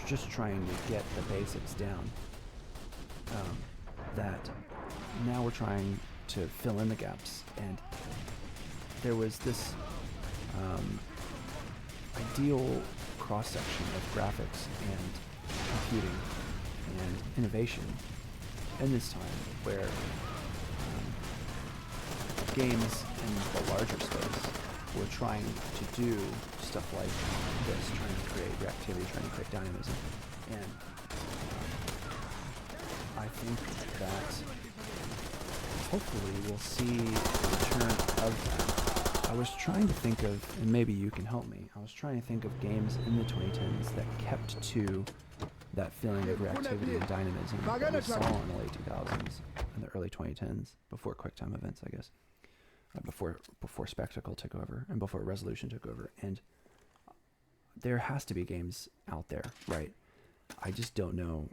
just trying to get the basics down, that now we're trying to fill in the gaps. And there was this ideal cross-section of graphics and computing and innovation in this time where games in the larger space were trying to do stuff like this, trying to create reactivity, trying to create dynamism. And I think that hopefully we'll see a return of that. I was trying to think of, and maybe you can help me, I was trying to think of games in the 2010s that kept to that feeling of reactivity and dynamism that we saw in the late 2000s and the early 2010s, before QuickTime events, I guess, before Spectacle took over and before Resolution took over. And there has to be games out there, right? I just don't know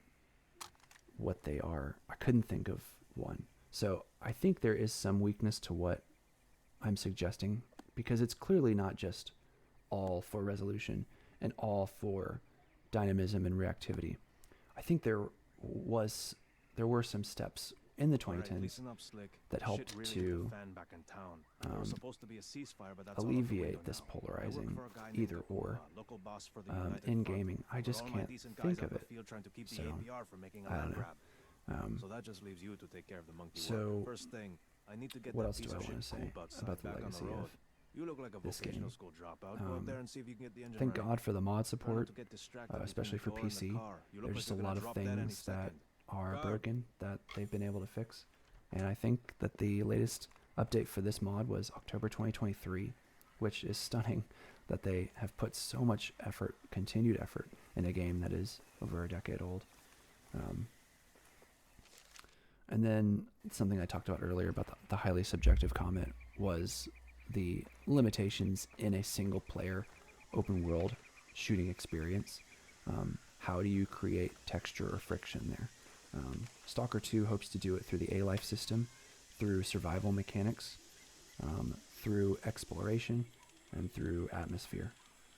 what they are. I couldn't think of one. So I think there is some weakness to what I'm suggesting, because it's clearly not just all for resolution and all for dynamism and reactivity. I think there were some steps in the 2010s that helped to alleviate this polarizing either or in gaming. I just can't think of it. So I don't know. So that just leaves you to take care of the monkey. So First thing, I need to get what that else do piece I of want to shit say Cobalt about the back on legacy road. of You look like a this vocational game? school dropout. Go up there and see if you can get the engine Thank running. God for the mod Try not support, to get distracted especially for between the door and PC. the car. You look There's like just a you're lot gonna of drop dead any things that second. are Car. broken that they've been able to fix. And I think that the latest update for this mod was October 2023, which is stunning that they have put so much effort, continued effort, in a game that is over a decade old. And then something I talked about earlier about the highly subjective comment was the limitations in a single player open world shooting experience. how do you create texture or friction there. Stalker 2 hopes to do it through the A-Life system, through survival mechanics, through exploration, and through atmosphere.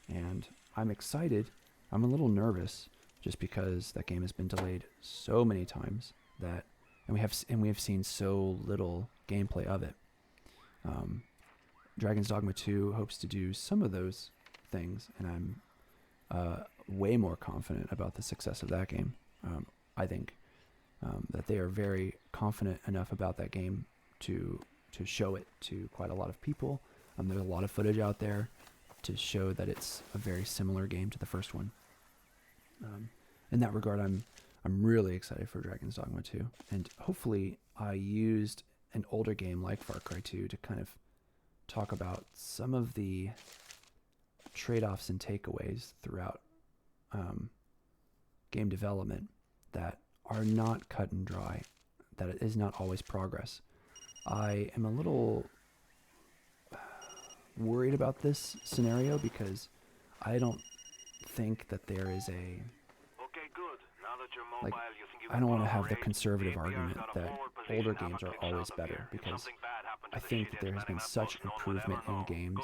And I'm excited. I'm a little nervous just because that game has been delayed so many times and we have seen so little gameplay of it. Dragon's Dogma 2 hopes to do some of those things, and I'm way more confident about the success of that game. I think that they are very confident enough about that game to show it to quite a lot of people. There's a lot of footage out there to show that it's a very similar game to the first one. In that regard, I'm really excited for Dragon's Dogma 2, and hopefully I used an older game like Far Cry 2 to kind of talk about some of the trade-offs and takeaways throughout game development that are not cut and dry, that it is not always progress. I am a little worried about this scenario because I don't think that there is a like I don't want to have the conservative argument that older games are always better, because I think that there has been such improvement in games,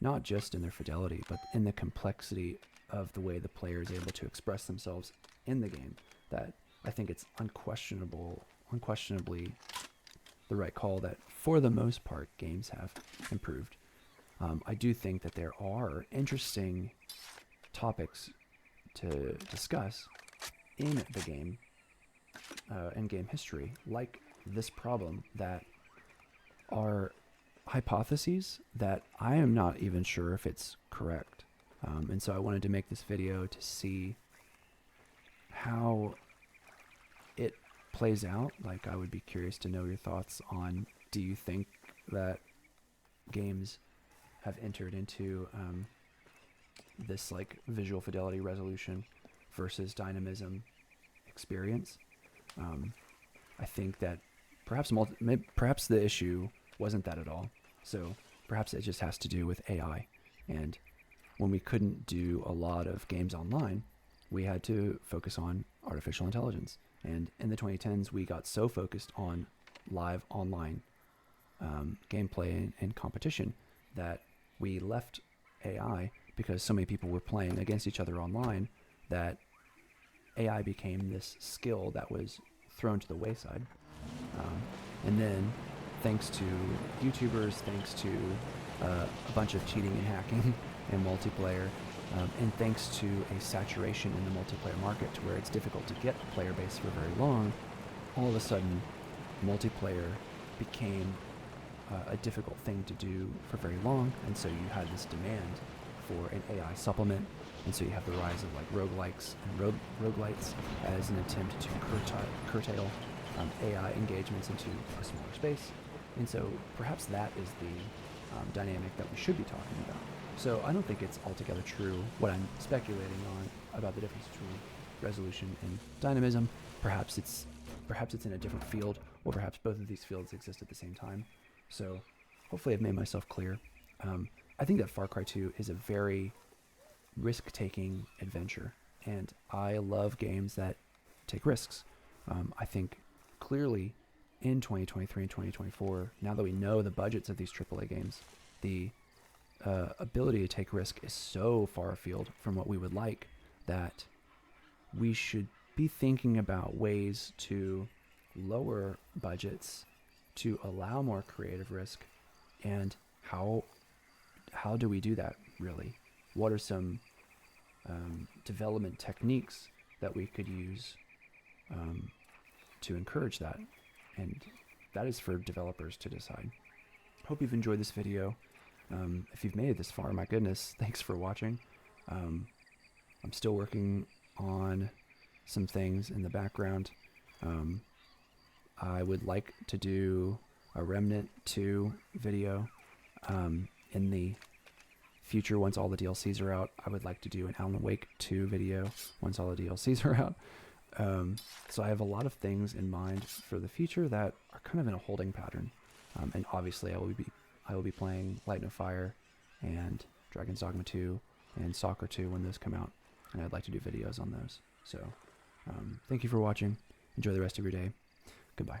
not just in their fidelity, but in the complexity of the way the player is able to express themselves in the game, that I think it's unquestionably the right call that for the most part games have improved. I do think that there are interesting topics to discuss in the game, in game history, like this problem, that are hypotheses that I am not even sure if it's correct. And so I wanted to make this video to see how it plays out. Like, I would be curious to know your thoughts on, do you think that games have entered into this like visual fidelity resolution versus dynamism experience? I think that perhaps the issue wasn't that at all. So perhaps it just has to do with AI. And when we couldn't do a lot of games online, we had to focus on artificial intelligence. And in the 2010s, we got so focused on live online gameplay and competition that we left AI, because so many people were playing against each other online, that AI became this skill that was thrown to the wayside. And then thanks to YouTubers, thanks to a bunch of cheating and hacking and multiplayer, and thanks to a saturation in the multiplayer market to where it's difficult to get a player base for very long, all of a sudden multiplayer became a difficult thing to do for very long, and so you had this demand for an AI supplement, and so you have the rise of like roguelikes and roguelites as an attempt to curtail AI engagements into a smaller space. And so perhaps that is the dynamic that we should be talking about. So I don't think it's altogether true what I'm speculating on about the difference between resolution and dynamism. Perhaps it's in a different field, or perhaps both of these fields exist at the same time. So hopefully I've made myself clear. I think that Far Cry 2 is a very risk-taking adventure, and I love games that take risks. I think clearly in 2023 and 2024, now that we know the budgets of these AAA games, the ability to take risk is so far afield from what we would like that we should be thinking about ways to lower budgets to allow more creative risk. And how do we do that, really? What are some development techniques that we could use to encourage that? And that is for developers to decide. Hope you've enjoyed this video. If you've made it this far, my goodness, thanks for watching. I'm still working on some things in the background. I would like to do a Remnant 2 video in the future. Once all the DLCs are out, I would like to do an Alan Wake 2 video once all the DLCs are out. So I have a lot of things in mind for the future that are kind of in a holding pattern. And obviously I will be playing Light No Fire and Dragon's Dogma 2 and Stalker 2 when those come out, and I'd like to do videos on those. So thank you for watching. Enjoy the rest of your day. Goodbye.